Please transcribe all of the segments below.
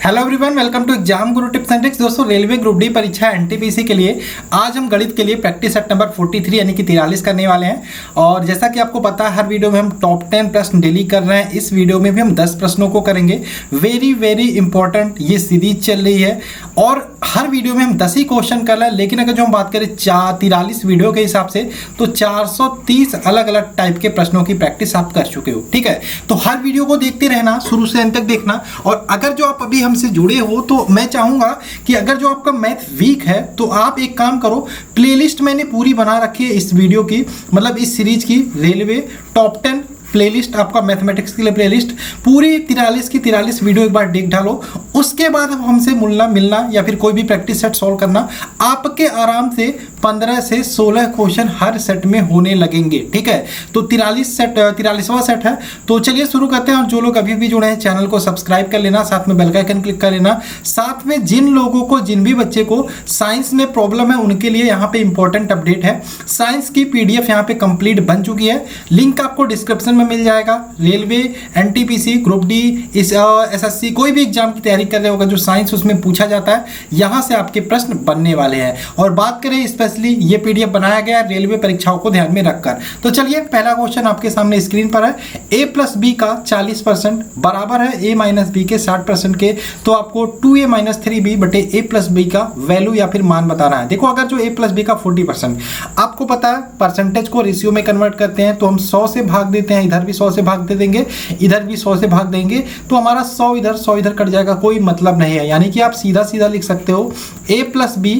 Hello everyone, welcome to exam guru tips and tricks. दोस्तों, railway group D परीक्षा NTPC के लिए आज हम गणित के लिए प्रैक्टिस सेट नंबर 43 यानी कि 43 करने वाले हैं। और जैसा कि आपको पता है, हर वीडियो में हम टॉप 10 प्रश्न डेली कर रहे हैं। इस वीडियो में भी हम 10 प्रश्नों को करेंगे। वेरी इंपॉर्टेंट ये सीरीज चल रही है और हर वीडियो में हम 10 ही क्वेश्चन कर रहे हैं। लेकिन अगर जो हम बात करें 43 वीडियो के हिसाब से तो 430 अलग अलग टाइप के प्रश्नों की प्रैक्टिस आप कर चुके हो। ठीक है, तो हर वीडियो को देखते रहना, शुरू से अंत तक देखना। और अगर जो आप अभी हमसे जुड़े हो तो मैं चाहूंगा कि अगर जो आपका मैथ वीक है तो आप एक काम करो, प्लेलिस्ट मैंने पूरी बना रखी है इस वीडियो की, मतलब इस सीरीज की रेलवे टॉप 10 प्लेलिस्ट, आपका मैथमेटिक्स के लिए प्लेलिस्ट पूरी 43 की 43 वीडियो एक बार देख डालो। उसके बाद अब हमसे मिलना या फिर कोई भी प्रैक्टिस सेट सॉल्व करना, आपके आराम से 15 से 16 क्वेश्चन हर सेट में होने लगेंगे। ठीक है, तो 43वां सेट है। तो चलिए शुरू करते हैं। और जो लोग अभी भी जुड़े हैं चैनल को सब्सक्राइब कर लेना, साथ में बेल आइकन क्लिक कर लेना। साथ में जिन लोगों को, जिन भी बच्चे को साइंस में प्रॉब्लम है उनके लिए यहाँ पे इंपॉर्टेंट अपडेट है। साइंस की PDF यहाँ पे कंप्लीट बन चुकी है, लिंक आपको डिस्क्रिप्शन मिल जाएगा। Railway, NTPC, group D, SSC कोई भी एग्जाम की तैयारी कर रहे होगा जो साइंस उसमें पूछा जाता है, यहां से आपके प्रश्न बनने वाले हैं। और बात करें स्पेशली ये PDF बनाया गया है रेलवे परीक्षाओं को ध्यान में रखकर। तो चलिए, पहला क्वेश्चन आपके सामने स्क्रीन पर है। a + b का 40% बराबर है a - b के 60% के। तो आपको 2a - 3b बटे a + b का वैल्यू या फिर मान बताना है। देखो, अगर जो a + b का 40%, आपको पता है परसेंटेज को रेशियो में कन्वर्ट करते हैं, तो हम 100 से भाग देते हैं, इधर भी 100 से भाग दे देंगे, इधर भी 100 से भाग देंगे, तो हमारा 100 इधर कट जाएगा, कोई मतलब नहीं है। यानी कि आप सीधा लिख सकते हो a + b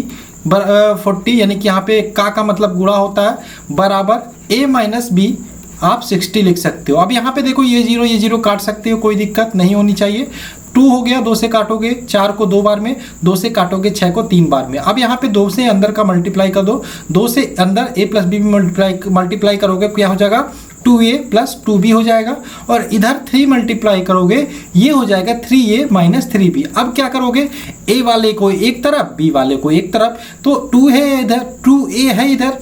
40, यानी कि यहाँ पे का मतलब गुणा होता है, बराबर a - b आप 60 लिख सकते हो। अब यहाँ पे देखो, ये जीरो काट सकते हो, कोई दिक्कत नहीं होनी चाहिए। 2 हो गया, 2 से काटोगे 4 को 2 बार में, 2 से काटोगे 6 को 3 बार में। अब यहाँ पे 2 से अंदर का मल्टीप्लाई कर दो, 2 से अंदर a + b मल्टीप्लाई करोगे, क्या हो जाएगा 2a + 2b हो जाएगा। और इधर 3 मल्टीप्लाई करोगे, ये हो जाएगा 3a - 3b। अब क्या करोगे, a वाले को एक तरफ, b वाले को एक तरफ, तो 2 है इधर, 2a है इधर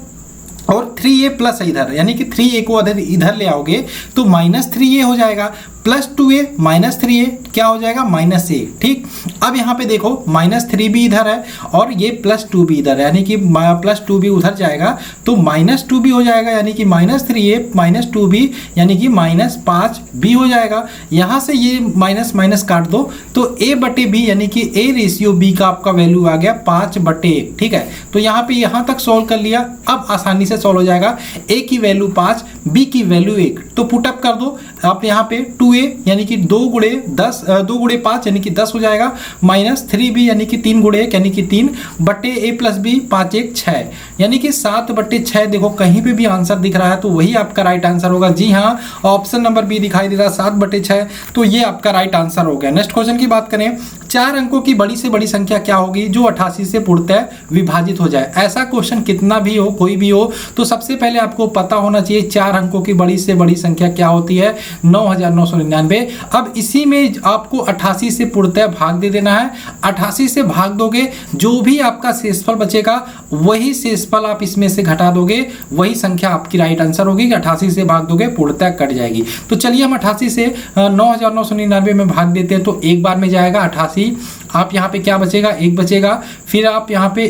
और 3a प्लस इधर, यानी कि 3a को इधर ले आओगे तो -3a हो जाएगा, प्लस 2a - 3a क्या हो जाएगा -a। ठीक, अब यहाँ पे देखो -3b इधर है और ये प्लस 2b इधर है, यानी कि प्लस 2b उधर जाएगा तो -2b हो जाएगा, यानी कि -3a - 2b यानी कि -5b हो जाएगा। यहाँ से ये माइनस काट दो तो a बटे b यानी कि a/b का आपका वैल्यू आ गया 5/1। ठीक है, तो यहाँ पे यहाँ तक सॉल्व कर लिया। अब आसानी से सॉल्व हो जाएगा, a की वैल्यू 5, b की वैल्यू 1, तो पुटअप कर दो आप यहाँ पे 2a यानी कि 2 गुणे 5 यानी कि 10 हो जाएगा, -3b यानी कि 3 गुणे 1 यानी कि 3 बटे a + b 5 1 6 यानी कि 7/6। देखो, कहीं पे भी आंसर दिख रहा है तो वही आपका राइट आंसर होगा। जी हाँ, ऑप्शन नंबर बी दिखाई दे रहा है 7/6, तो ये आपका राइट आंसर हो गया। नेक्स्ट क्वेश्चन की बात करें, 4 अंकों की बड़ी से बड़ी संख्या क्या होगी जो 88 से पूर्णतः विभाजित हो जाए। ऐसा क्वेश्चन कितना भी हो, कोई भी हो, तो सबसे पहले आपको पता होना चाहिए 4 अंकों की बड़ी से बड़ी संख्या क्या होती है, 9999। अब इसी में आपको 88 से पूर्णतः भाग दे देना है। 88 से भाग दोगे, जो भी आपका शेषफल बचेगा वही शेषफल आप इसमें से घटा दोगे, वही संख्या आपकी राइट आंसर होगी कि 88 से भाग दोगे पूर्णतः कट जाएगी। तो चलिए, हम 88 से 9999 में भाग देते हैं, तो एक बार में जाएगा 88। आप यहाँ पे क्या बचेगा, 1 बचेगा, फिर आप यहाँ पे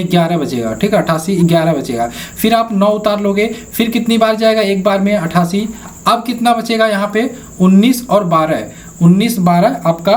11 बचेगा। ठीक है, 88 11 बचेगा, फिर आप 9 उतार लोगे, फिर कितनी बार जाएगा, एक बार में 88। अब कितना बचेगा यहाँ पे 19 और 12, 19 12 आपका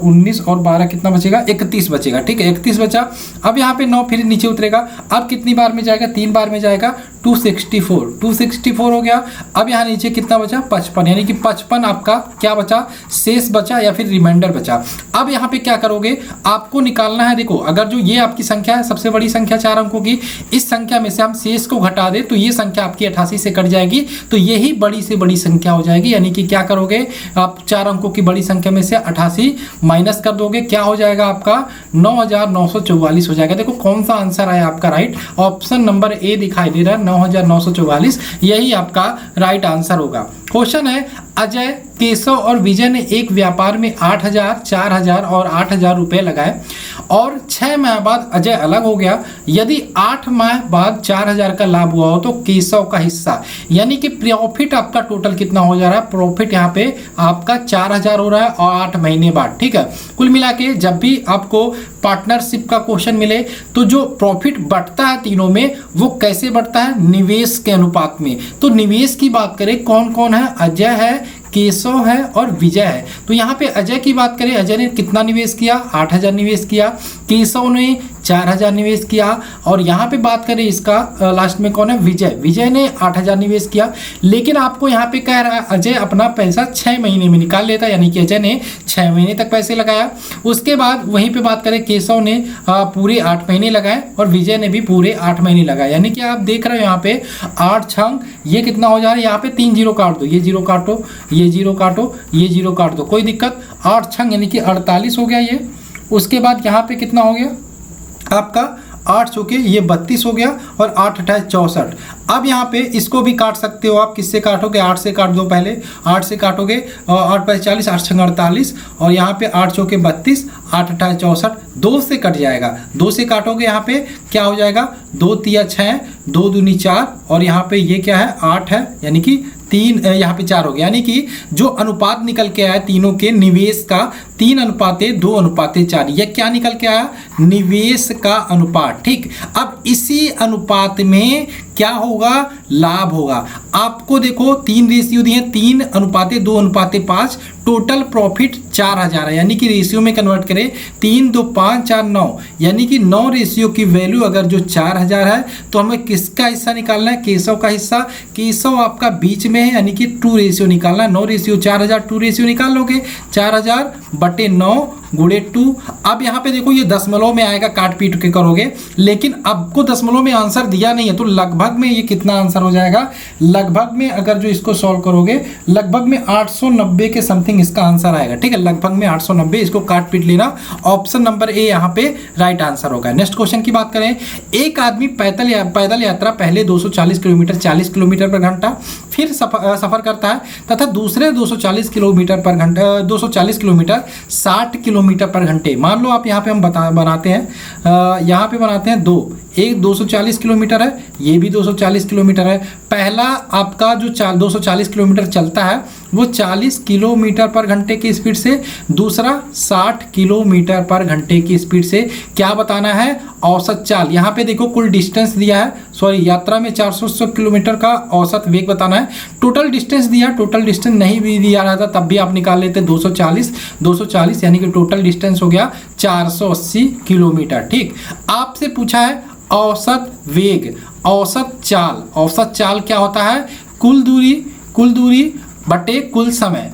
19 और 12 कितना बचेगा, 31 बचेगा। ठीक है, 31 बचा। अब यहाँ पे 9 फिर नीचे उतरेगा, अब कितनी बार में जाएगा, 3 बार में जाएगा, 264 हो गया। अब यहाँ नीचे कितना बचा, 55, यानी कि 55 आपका क्या बचा, शेष बचा या फिर रिमाइंडर बचा। अब यहाँ पे क्या करोगे, आपको निकालना है। देखो, अगर जो ये आपकी संख्या है सबसे बड़ी संख्या 4 अंकों की, इस संख्या में से हम शेष को घटा दे तो ये संख्या आपकी 88 से कट जाएगी, तो यही बड़ी से बड़ी संख्या हो जाएगी। यानी कि क्या करोगे, आप 4 अंकों की बड़ी संख्या में से 88 माइनस कर दोगे, क्या हो जाएगा आपका 9944 हो जाएगा। देखो कौन सा आंसर आया आपका राइट, ऑप्शन नंबर ए दिखाई दे रहा है 9944, यही आपका राइट आंसर होगा। क्वेश्चन है, अजय, केशव और विजय ने एक व्यापार में 8000, 4000 और 8000 रुपए लगाए और 6 माह बाद अजय अलग हो गया, यदि 8 माह बाद 4000 का लाभ हुआ हो तो केशव का हिस्सा, यानी कि प्रॉफिट आपका टोटल कितना हो जा रहा है, प्रॉफिट यहाँ पे आपका 4000 हो रहा है और 8 महीने बाद, ठीक है। कुल मिला के जब भी आपको पार्टनरशिप का क्वेश्चन मिले तो जो प्रॉफिट बढ़ता है तीनों में वो कैसे बढ़ता है, निवेश के अनुपात में। तो निवेश की बात करें कौन कौन है, अजय है, केशव है और विजय है। तो यहाँ पे अजय की बात करें, अजय ने कितना निवेश किया, 8000 निवेश किया, केशव ने 4000 निवेश किया, और यहाँ पे बात करें इसका लास्ट में कौन है, विजय, विजय ने 8000 निवेश किया। लेकिन आपको यहाँ पे कह रहा है अजय अपना पैसा 6 महीने में निकाल लेता, यानी कि अजय ने 6 महीने तक पैसे लगाया। उसके बाद वहीं पे बात करें केशव ने पूरे 8 महीने लगाए और विजय ने भी पूरे 8 महीने लगाए, यानी कि आप देख रहे हो यहाँ पे 8 छंग, ये कितना हो जा रहा है, यहाँ पे 3 जीरो काट दो, ये जीरो काटो, ये जीरो काटो, ये जीरो काट दो, कोई दिक्कत। 8 छंग यानी कि 48 हो गया ये। उसके बाद यहाँ पे कितना हो गया आपका 8 चौके ये 32 हो गया और 8 28 64। अब यहाँ पे इसको भी काट सकते हो आप, किससे काटोगे, 8 से काट दो पहले, 8 से काटोगे 8 5 40, 8 छंग 48 और यहाँ पे 8 चौके 32, 8 28 64, 2 से कट जाएगा, 2 से काटोगे यहाँ पे क्या हो जाएगा, 2 तिया 6, 2 दूनी 4 और यहाँ पे ये क्या है 8 है, यानी कि 3 यहाँ पे 4 हो गया, यानी कि जो अनुपात निकल के आया तीनों के निवेश का 3:2:4, यह क्या निकल के आया, निवेश का अनुपात, ठीक। अब इसी अनुपात में क्या होगा, लाभ होगा। आपको देखो 3 रेशियो दिए, 3:2:5, टोटल प्रॉफिट 4000 है, यानी कि रेशियो में कन्वर्ट करें 3 2 5 4 9, यानी कि 9 रेशियो की वैल्यू अगर जो 4000 है तो हमें किसका हिस्सा निकालना है, केशव का हिस्सा। केशव आपका बीच में है, यानी कि 2 रेशियो निकालना है, 9 रेशियो 4000, 2 रेशियो निकाल लोगे, 4000/9 गुणे 2। अब यहाँ पे देखो ये दशमलव में आएगा, काट पीट के करोगे, लेकिन आपको दशमलव में आंसर दिया नहीं है तो लगभग में ये कितना आंसर हो जाएगा, लगभग में अगर जो इसको सॉल्व करोगे लगभग में 890 के समथिंग इसका आंसर आएगा, ठीक है, लगभग में 890, इसको काट पीट लेना। ऑप्शन नंबर ए यहाँ पे राइट आंसर होगा। नेक्स्ट क्वेश्चन की बात करें, एक आदमी पैदल यात्रा पहले 240 किलोमीटर 40 किलोमीटर पर घंटा फिर सफर करता है तथा दूसरे 240 किलोमीटर पर घंटा 240 किलोमीटर 60 किलोमीटर पर घंटे। मान लो आप यहाँ पे हम बनाते हैं, यहाँ पे बनाते हैं 2, एक 240 किलोमीटर है, ये भी 240 किलोमीटर है। पहला आपका जो 240 किलोमीटर चलता है वो 40 किलोमीटर पर घंटे की स्पीड से, दूसरा 60 किलोमीटर पर घंटे की स्पीड से। क्या बताना है, औसत चाल। यहाँ पे देखो कुल डिस्टेंस दिया है, सॉरी यात्रा में 400 किलोमीटर का औसत वेग बताना है। टोटल डिस्टेंस दिया, टोटल डिस्टेंस नहीं भी दिया रहा था तब भी आप निकाल लेते 240 यानी कि टोटल डिस्टेंस हो गया 480 किलोमीटर, ठीक। आपसे पूछा है औसत वेग, औसत चाल। औसत चाल क्या होता है, कुल दूरी बटे कुल समय,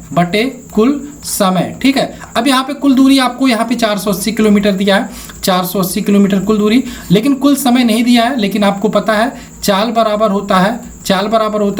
ठीक है। अब यहाँ पे कुल दूरी आपको यहाँ पे 480 किलोमीटर दिया है, 480 किलोमीटर कुल दूरी, लेकिन कुल समय नहीं दिया है। लेकिन आपको पता है चाल बराबर होता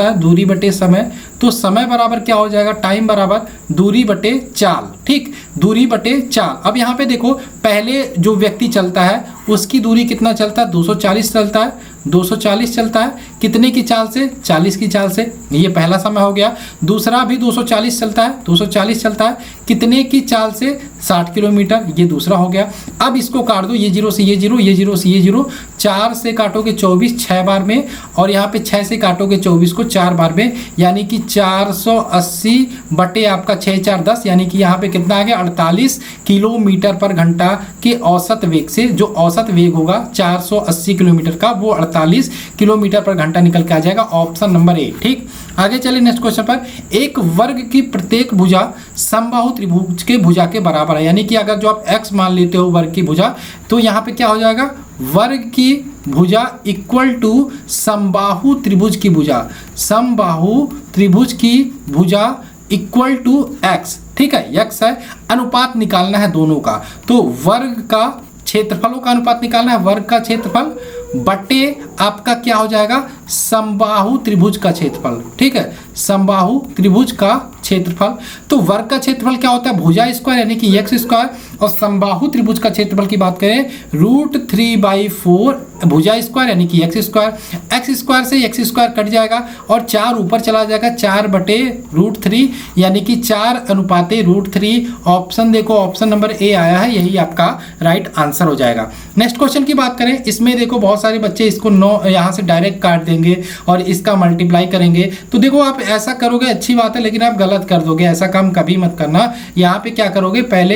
है दूरी बटे समय, तो समय बराबर क्या हो जाएगा, टाइम बराबर दूरी बटे चाल, ठीक, दूरी बटे चाल। अब यहाँ पे देखो पहले जो व्यक्ति चलता है उसकी दूरी कितना चलता है, 240 चलता है, 240 चलता है, कितने की चाल से, 40 की चाल से, ये पहला समय हो गया। दूसरा भी 240 चलता है, 240 चलता है, कितने की चाल से, 60 किलोमीटर, ये दूसरा हो गया। अब इसको काट दो, ये 0 से ये 0, ये 0 से ये 0, 4 से काटोगे 24 6 बार में, और यहाँ पे 6 से काटोगे 24 को 4 बार में, यानी कि 480 बटे आपका 6 4 10, यानी कि यहाँ पे कितना आ गया, 48 किलोमीटर पर घंटा के औसत वेग से। जो औसत वेग होगा 480 किलोमीटर का, वो 48 किलोमीटर पर घंटा निकल के आ जाएगा। ऑप्शन नंबर ए, ठीक। आगे चलिए नेक्स्ट क्वेश्चन पर। एक वर्ग की प्रत्येक भुजा समबाहु त्रिभुज के भुजा के बराबर है, यानी कि अगर जो आप x मान लेते हो वर्ग की भुजा, तो यहाँ पे क्या हो जाएगा, वर्ग की भुजा इक्वल टू समबाहु त्रिभुज की भुजा, समबाहु त्रिभुज की भुजा इक्वल टू x, ठीक है, x है। अनुपात निकालना है दोनों का, तो वर्ग का क्षेत्रफलों का अनुपात निकालना है, वर्ग का क्षेत्रफल बटे आपका क्या हो जाएगा, समबाहु त्रिभुज का क्षेत्रफल। ठीक है, समबाहु त्रिभुज का क्षेत्रफल। तो वर्ग का क्षेत्रफल क्या होता है, भुजा स्क्वायर यानी कि एक्स स्क्वायर, और समबाहु त्रिभुज का क्षेत्रफल की बात करें √3/4 भुजा स्क्वायर यानी कि एक्स स्क्वायर। एक्स स्क्वायर से एक्स स्क्वायर कट जाएगा और 4 ऊपर चला जाएगा, 4/√3 यानी कि 4:√3। ऑप्शन देखो, ऑप्शन नंबर ए आया है, यही आपका राइट आंसर हो जाएगा। नेक्स्ट क्वेश्चन की बात करें, इसमें देखो बहुत सारे बच्चे इसको 9 यहाँ से डायरेक्ट काट देंगे और इसका मल्टीप्लाई करेंगे। तो देखो आप ऐसा करोगे अच्छी बात है, लेकिन आप गलत कर दोगे, ऐसा काम कभी मत करना। यहाँ पे क्या करोगे, पहले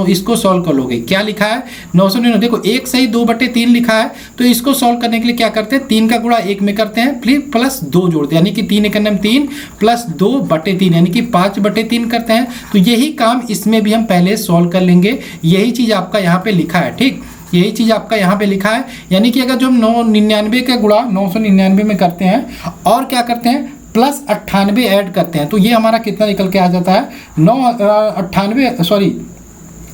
इसको सॉल्व कर लोगे। क्या लिखा है 999, देखो 1 सही 2/3 लिखा है, तो इसको सॉल्व करने के लिए क्या करते हैं, 3 का गुणा 1 में करते हैं, फिर प्लस 2 जोड़ते हैं, यानी कि 3 × 3 प्लस 2/3 यानी कि 5/3 करते हैं। तो यही काम इसमें भी हम पहले सॉल्व कर लेंगे। यही चीज आपका यहाँ पे लिखा है। ठीक, यही चीज आपका यहाँ पे लिखा है, यानी कि अगर जो हम 999 का गुणा 999 में करते हैं और क्या करते हैं प्लस 98 ऐड करते हैं, तो ये हमारा कितना निकल के आ जाता है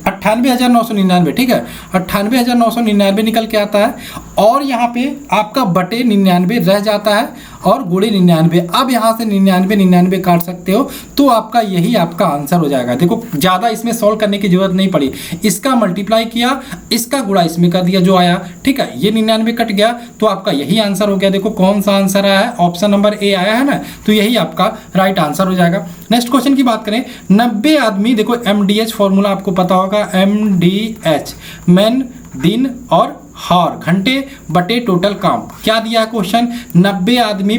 98,999। ठीक है, 98,999 निकल के आता है, और यहाँ पे आपका बटे 99 रह जाता है और गुणे 99। अब यहाँ से 99 काट सकते हो, तो आपका यही आपका आंसर हो जाएगा। देखो ज़्यादा इसमें सॉल्व करने की जरूरत नहीं पड़ी, इसका मल्टीप्लाई किया, इसका गुणा इसमें कर दिया जो आया। ठीक है, ये 99 कट गया, तो आपका यही आंसर हो गया। देखो कौन सा आंसर आया है, ऑप्शन नंबर ए आया है ना, तो यही आपका राइट आंसर हो जाएगा। नेक्स्ट क्वेश्चन की बात करें, 90 आदमी, देखो MDH फॉर्मूला आपको पता होगा, MDH मैन, दिन और हार, घंटे बटे टोटल काम। क्या दिया है क्वेश्चन, 90 आदमी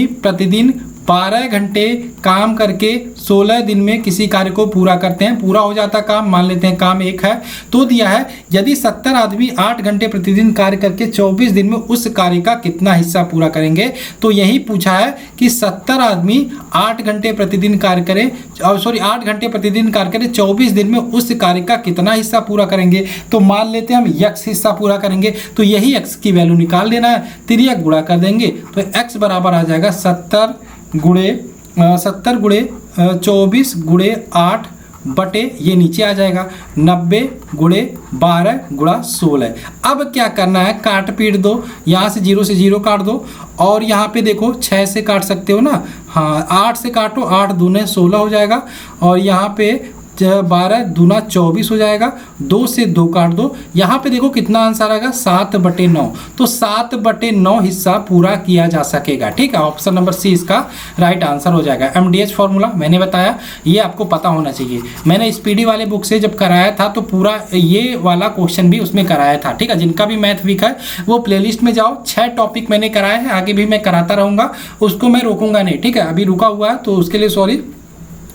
प्रतिदिन 12 घंटे काम करके 16 दिन में किसी कार्य को पूरा करते हैं। पूरा हो जाता काम, मान लेते हैं काम 1 है, तो दिया है यदि 70 आदमी 8 घंटे प्रतिदिन कार्य करके 24 दिन में उस कार्य का कितना हिस्सा पूरा करेंगे। तो यही पूछा है कि 70 आदमी 8 घंटे प्रतिदिन कार्य करें, 8 घंटे प्रतिदिन कार्य करें, 24 दिन में उस कार्य का कितना हिस्सा पूरा करेंगे। तो मान लेते हैं हम x हिस्सा पूरा करेंगे, तो यही x की वैल्यू निकाल देना है, तिर्यक गुणा कर देंगे, तो x बराबर आ जाएगा 70 गुणे 24 गुणे 8 बटे, ये नीचे आ जाएगा 90 गुणे 12 गुणा 16। अब क्या करना है, काट पीट दो, यहाँ से 0 से 0 काट दो, और यहाँ पे देखो 6 से काट सकते हो ना, हाँ 8 से काटो, 8 दूने 16 हो जाएगा, और यहाँ पे 12 दूना 24 हो जाएगा, 2 से 2 काट दो, यहाँ पे देखो कितना आंसर आएगा 7/9। तो 7/9 हिस्सा पूरा किया जा सकेगा। ठीक है, ऑप्शन नंबर सी इसका राइट आंसर हो जाएगा। MDH फॉर्मूला मैंने बताया, ये आपको पता होना चाहिए। मैंने स्पीडी वाले बुक से जब कराया था तो पूरा ये वाला क्वेश्चन भी उसमें कराया था। ठीक है, जिनका भी मैथ वीक है वो प्लेलिस्ट में जाओ, 6 टॉपिक मैंने कराए हैं, आगे भी मैं कराता रहूँगा, उसको मैं रोकूंगा नहीं। ठीक है, अभी रुका हुआ है तो उसके लिए सॉरी।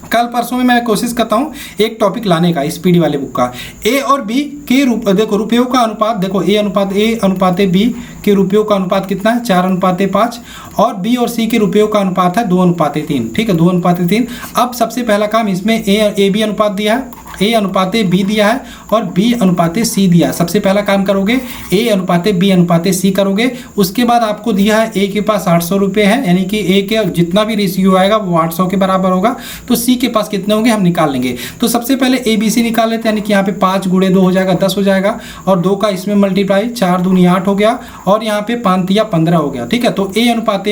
कल परसों में मैं कोशिश करता हूँ एक टॉपिक लाने का स्पीडी वाले बुक का। ए और बी के देखो रुपयों का अनुपात, देखो ए अनुपात बी के रुपयों का अनुपात कितना है 4:5, और बी और सी के रुपयों का अनुपात है 2:3। ठीक है, 2:3। अब सबसे पहला काम इसमें ए बी अनुपात दिया है, ए अनुपात बी दिया है और बी अनुपात सी दिया है। सबसे पहला काम करोगे ए अनुपात बी अनुपात सी करोगे, उसके बाद आपको दिया है ए के पास 800 रुपये है, यानी कि ए के जितना भी रेशियो आएगा वो 800 के बराबर होगा, तो सी के पास कितने होंगे हम निकाल लेंगे। तो सबसे पहले ए बी सी निकाल लेते हैं, यानी कि यहाँ पे 5 गुणे 2 हो जाएगा 10 हो जाएगा, और 2 का इसमें मल्टीप्लाई, 4 दूनी 8 हो गया, और यहाँ पे 5 15 हो गया। ठीक है, तो ए अनुपात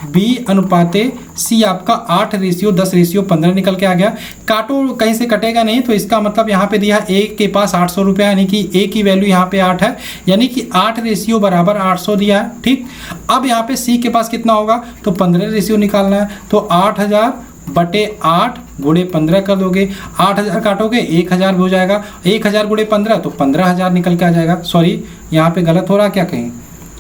बी अनुपात सी आपका 8:10:15 निकल के आ गया। काटो, कहीं से कटेगा नहीं, तो इसका मतलब यहाँ पे दिया ए के पास 800 रुपया, यानी कि ए की वैल्यू यहाँ पे 8 है, यानी कि 8:800 दिया है। ठीक, अब यहाँ पे सी के पास कितना होगा, तो 15 निकालना है, तो 8000/8 गुणे 15 कर दोगे, 8000 काटोगे 1000 हो जाएगा, 1000 गुणे 15 तो 15000 निकल के आ जाएगा। सॉरी, यहाँ पे गलत हो रहा, क्या कहें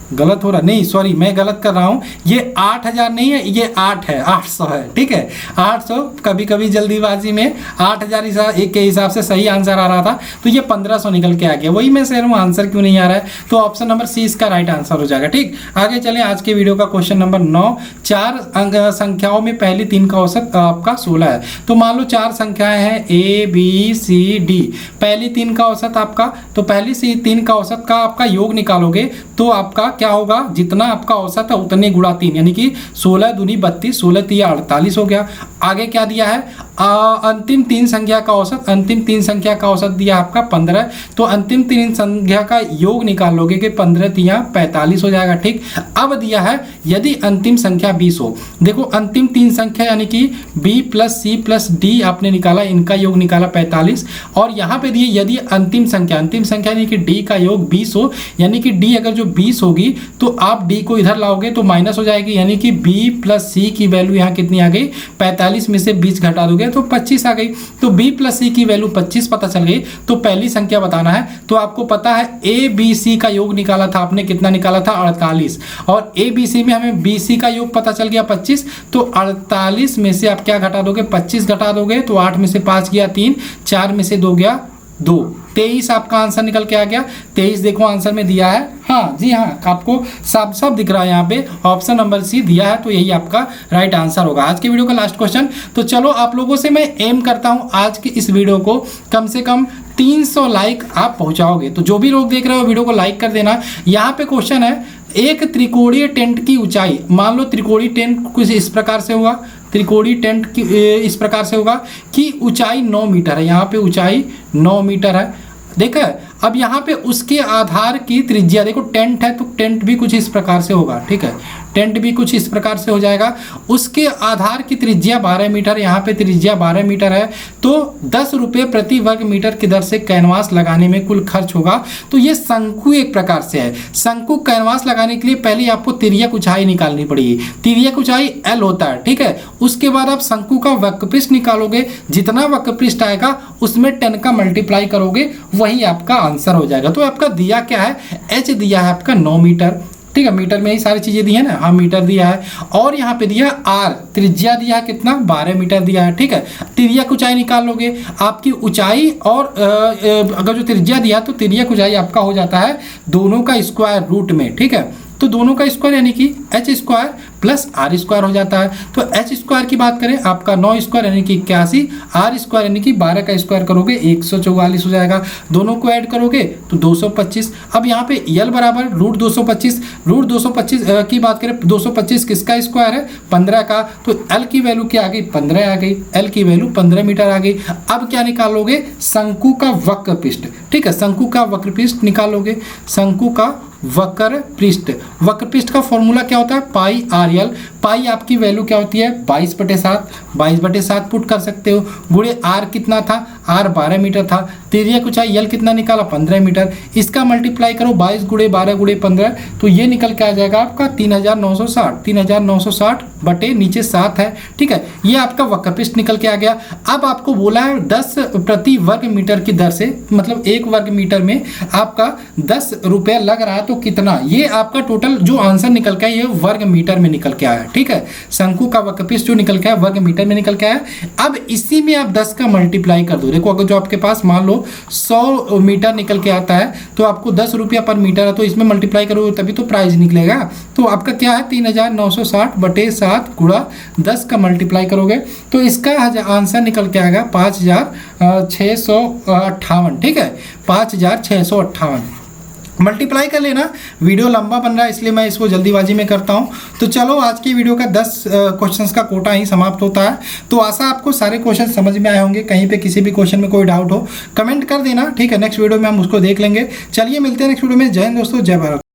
गलत हो रहा, नहीं सॉरी मैं गलत कर रहा हूँ, ये 8000 नहीं है, ये 8 है, 800 है। ठीक है, 800, कभी कभी जल्दीबाजी में 8000 के हिसाब से सही आंसर आ रहा था, तो ये 1500 निकल के आ गया। वही मैं कह रहा हूँ आंसर क्यों नहीं आ रहा है, तो ऑप्शन नंबर सी इसका राइट आंसर हो जाएगा। ठीक, आगे चलें आज के वीडियो का क्वेश्चन नंबर 9। 4 संख्याओं में पहली 3 का औसत आपका 16 है। तो मान लो 4 संख्याएं हैं A B C D, पहली 3 का औसत आपका, तो पहली 3 का औसत का आपका योग निकालोगे तो आपका क्या होगा, जितना आपका औसत है उतने गुणा 3, यानी कि 16 दूनी 32, 16 3 48 हो गया। आगे क्या दिया है, अंतिम तीन संख्या का औसत, अंतिम तीन संख्या का औसत दिया आपका 15, तो अंतिम तीन संख्या का योग निकालोगे कि 15 तिया 45 हो जाएगा। ठीक, अब दिया है यदि अंतिम संख्या 20 हो। देखो अंतिम तीन संख्या यानी कि b plus C plus D आपने निकाला, इनका योग निकाला 45, और यहाँ पे दिए यदि अंतिम संख्या यानी कि d का योग 20 हो, यानी कि d अगर जो 20 होगी तो आप d को इधर लाओगे तो माइनस हो जाएगी, यानी कि b प्लस सी की वैल्यू यहाँ कितनी आ गई, 45 में से 20 घटा दोगे तो 25 आ गई। तो b प्लस सी की वैल्यू 25 पता चल गई। तो पहली संख्या बताना है, तो आपको पता है ए बी सी का योग निकाला था आपने, कितना निकाला था 48, और ए बी सी में हमें बी सी का योग पता चल गया 25, तो 48 में से आप क्या घटा दोगे, 25 घटा दोगे तो 8 में से 5 गया 3, 4 में से 2 गया 2, 23 आपका आंसर निकल के आ गया। 23 देखो आंसर में दिया है, हाँ जी हाँ, आपको साफ साफ दिख रहा है यहाँ पे ऑप्शन नंबर सी दिया है, तो यही आपका राइट आंसर होगा। आज की वीडियो का लास्ट क्वेश्चन, तो चलो आप लोगों से मैं एम करता हूँ आज की इस वीडियो को कम से कम 300 लाइक आप पहुँचाओगे। तो जो भी लोग देख रहे हो वीडियो को लाइक कर देना। यहाँ पे क्वेश्चन है, एक त्रिकोणीय टेंट की ऊंचाई, मान लो त्रिकोणीय टेंट कुछ इस प्रकार से होगा, त्रिकोणीय टेंट की इस प्रकार से होगा कि ऊंचाई 9 मीटर है, यहाँ पे ऊंचाई 9 मीटर है। देखा, अब यहाँ पे उसके आधार की त्रिज्या, देखो टेंट है तो टेंट भी कुछ इस प्रकार से होगा, ठीक है, टेंट भी कुछ इस प्रकार से हो जाएगा। उसके आधार की त्रिज्या 12 मीटर, यहाँ पे त्रिज्या 12 मीटर है, तो 10 रुपये प्रति वर्ग मीटर की दर से कैनवास लगाने में कुल खर्च होगा। तो ये शंकु एक प्रकार से है। शंकु कैनवास लगाने के लिए पहले आपको तिर्यक ऊंचाई निकालनी पड़ेगी, तिर्यक ऊंचाई L होता है, ठीक है। उसके बाद आप शंकु का वक्रपृष्ठ निकालोगे, जितना वक्रपृष्ठ आएगा उसमें 10 का मल्टीप्लाई करोगे, वही आपका आंसर हो जाएगा। तो आपका दिया क्या है, H दिया है आपका 9 मीटर, ठीक है, मीटर में ही सारी चीजें दी है ना, हाँ मीटर दिया है, और यहाँ पे दिया R, त्रिज्या दिया है कितना 12 मीटर दिया है, ठीक है। तिर्यक ऊंचाई निकाल लोगे, आपकी ऊंचाई और अगर जो त्रिज्या दिया तो तिर्यक ऊंचाई आपका हो जाता है दोनों का स्क्वायर रूट में, ठीक है। तो दोनों का स्क्वायर यानी कि h square plus r square हो जाता है। तो h स्क्वायर की बात करें आपका 9 स्क्वायर यानी कि 81, r स्क्वायर यानी कि 12 का स्क्वायर करोगे 144 हो जाएगा, दोनों को ऐड करोगे तो 225। अब यहाँ पे L बराबर रूट 225, रूट 225 की बात करें, 225 किसका स्क्वायर है 15 का, तो L की वैल्यू क्या आ गई 15 आ गई, L की वैल्यू 15 मीटर आ गई। अब क्या निकालोगे, शंकु का वक्रपृष्ठ, ठीक है, शंकु का वक्रपृष्ठ निकालोगे, शंकु का वक्रपृष्ठ, वक्रपृष्ठ का फॉर्मूला क्या होता है पाई आर एल, पाई आपकी वैल्यू क्या होती है 22/7, 22/7 पुट कर सकते हो, गुणे आर कितना था, आर 12 मीटर था, तिर्यक ऊंचाई एल कितना निकाला 15 मीटर, इसका मल्टीप्लाई करो 22 गुणे 12 गुणे 15, तो ये निकल के आ जाएगा आपका 3960, 3960 बटे नीचे 7 है, ठीक है। ये आपका वक्रपृष्ठ निकल के आ गया। अब आपको बोला है 10 प्रति वर्ग मीटर की दर से, मतलब 1 वर्ग मीटर में आपका 10 रुपये लग रहा है, तो कितना, ये आपका टोटल जो आंसर निकल के आया ये वर्ग मीटर में निकल के आया, ठीक है। शंकु का वक्रपृष्ठ जो निकल के आया वर्ग मीटर में निकल के आया। अब इसी में आप 10 का मल्टीप्लाई कर दो, देखो अगर जो आपके पास मान लो 100 मीटर निकल के आता है तो आपको 10 रुपया पर मीटर है, तो इसमें मल्टीप्लाई करोगे तभी तो प्राइस निकलेगा। तो आपका क्या है 3960 बटे 7 गुणा 10 का मल्टीप्लाई करोगे तो इसका आंसर निकल के आएगा 5658, ठीक है, 5658 मल्टीप्लाई कर लेना। वीडियो लंबा बन रहा है इसलिए मैं इसको जल्दीबाजी में करता हूं। तो चलो आज की वीडियो का 10 क्वेश्चंस का कोटा ही समाप्त होता है। तो आशा आपको सारे क्वेश्चन समझ में आए होंगे, कहीं पे किसी भी क्वेश्चन में कोई डाउट हो कमेंट कर देना, ठीक है, नेक्स्ट वीडियो में हम उसको देख लेंगे। चलिए मिलते हैं नेक्स्ट वीडियो में। जय हिंद दोस्तों, जय भारत।